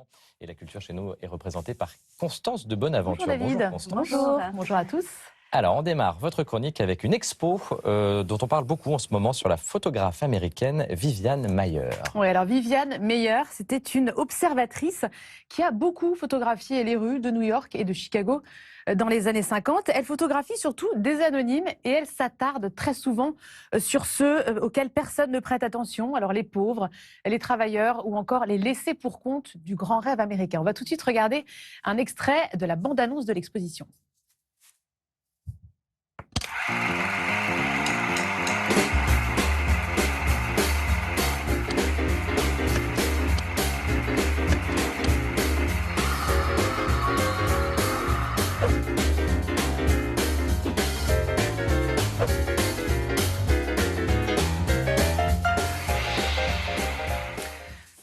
évidemment. Et la culture chez nous est représentée par Constance de Bonaventure. Bonjour David. Bonjour Constance. Bonjour à tous. Alors, on démarre votre chronique avec une expo dont on parle beaucoup en ce moment sur la photographe américaine Viviane Maier. Oui, alors Viviane Maier, c'était une observatrice qui a beaucoup photographié les rues de New York et de Chicago dans les années 50. Elle photographie surtout des anonymes et elle s'attarde très souvent sur ceux auxquels personne ne prête attention. Alors les pauvres, les travailleurs ou encore les laissés pour compte du grand rêve américain. On va tout de suite regarder un extrait de la bande-annonce de l'exposition.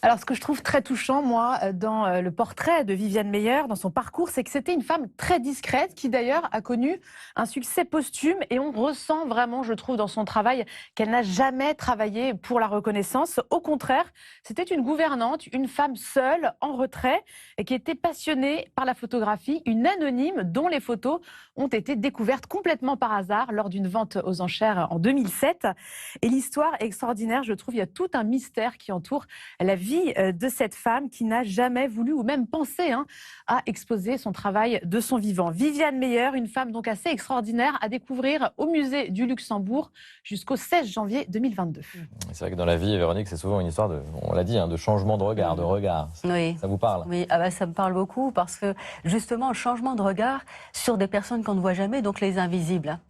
Alors, ce que je trouve très touchant, moi, dans le portrait de Viviane Maier, dans son parcours, c'est que c'était une femme très discrète qui, d'ailleurs, a connu un succès posthume. Et on ressent vraiment, je trouve, dans son travail, qu'elle n'a jamais travaillé pour la reconnaissance. Au contraire, c'était une gouvernante, une femme seule, en retrait, et qui était passionnée par la photographie, une anonyme dont les photos ont été découvertes complètement par hasard lors d'une vente aux enchères en 2007. Et l'histoire est extraordinaire, je trouve. Il y a tout un mystère qui entoure la vie de cette femme qui n'a jamais voulu ou même pensé à exposer son travail de son vivant. Viviane Maier, une femme donc assez extraordinaire à découvrir au musée du Luxembourg jusqu'au 16 janvier 2022. C'est vrai que dans la vie, Véronique, c'est souvent une histoire de, on l'a dit, de changement de regard, de regard. Oui. Ça vous parle? Oui, ça me parle beaucoup parce que justement, changement de regard sur des personnes qu'on ne voit jamais, donc les invisibles.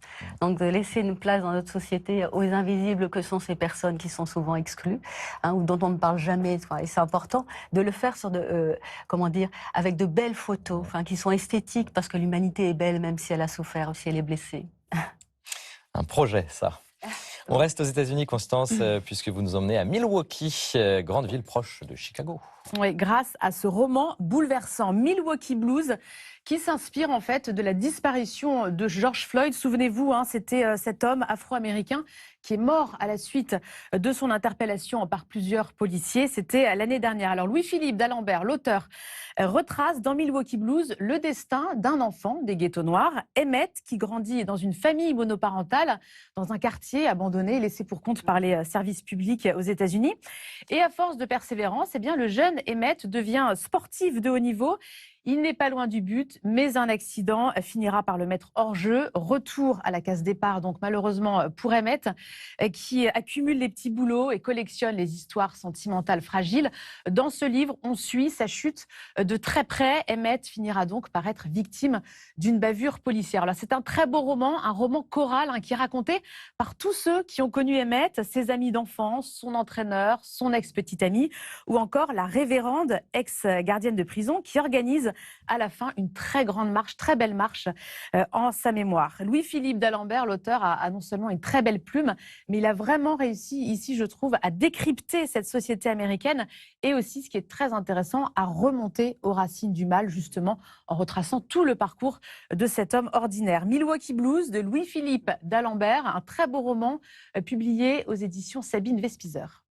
Donc de laisser une place dans notre société aux invisibles que sont ces personnes qui sont souvent exclues, ou dont on ne parle jamais. Et c'est important de le faire sur avec de belles photos, qui sont esthétiques parce que l'humanité est belle même si elle a souffert, si elle est blessée. Un projet, ça. On reste aux États-Unis, Constance, puisque vous nous emmenez à Milwaukee, grande ville proche de Chicago. Oui, grâce à ce roman bouleversant, Milwaukee Blues, qui s'inspire en fait de la disparition de George Floyd. Souvenez-vous, c'était cet homme afro-américain qui est mort à la suite de son interpellation par plusieurs policiers. C'était l'année dernière. Alors Louis-Philippe d'Alembert, l'auteur, retrace dans Milwaukee Blues le destin d'un enfant des ghettos noirs, Emmett, qui grandit dans une famille monoparentale, dans un quartier abandonné, laissé pour compte par les services publics aux États-Unis. Et à force de persévérance, le jeune Emmett devient sportif de haut niveau. Il n'est pas loin du but, mais un accident finira par le mettre hors jeu. Retour à la case départ, donc malheureusement pour Emmett, qui accumule les petits boulots et collectionne les histoires sentimentales fragiles. Dans ce livre, on suit sa chute de très près. Emmett finira donc par être victime d'une bavure policière. Alors, c'est un très beau roman, un roman choral qui est raconté par tous ceux qui ont connu Emmett, ses amis d'enfance, son entraîneur, son ex-petite amie, ou encore la révérende ex-gardienne de prison qui organise à la fin une très grande marche, très belle marche en sa mémoire. Louis-Philippe d'Alembert, l'auteur, a non seulement une très belle plume, mais il a vraiment réussi ici, je trouve, à décrypter cette société américaine et aussi, ce qui est très intéressant, à remonter aux racines du mal, justement, en retraçant tout le parcours de cet homme ordinaire. Milwaukee Blues de Louis-Philippe d'Alembert, un très beau roman publié aux éditions Sabine Vespizer.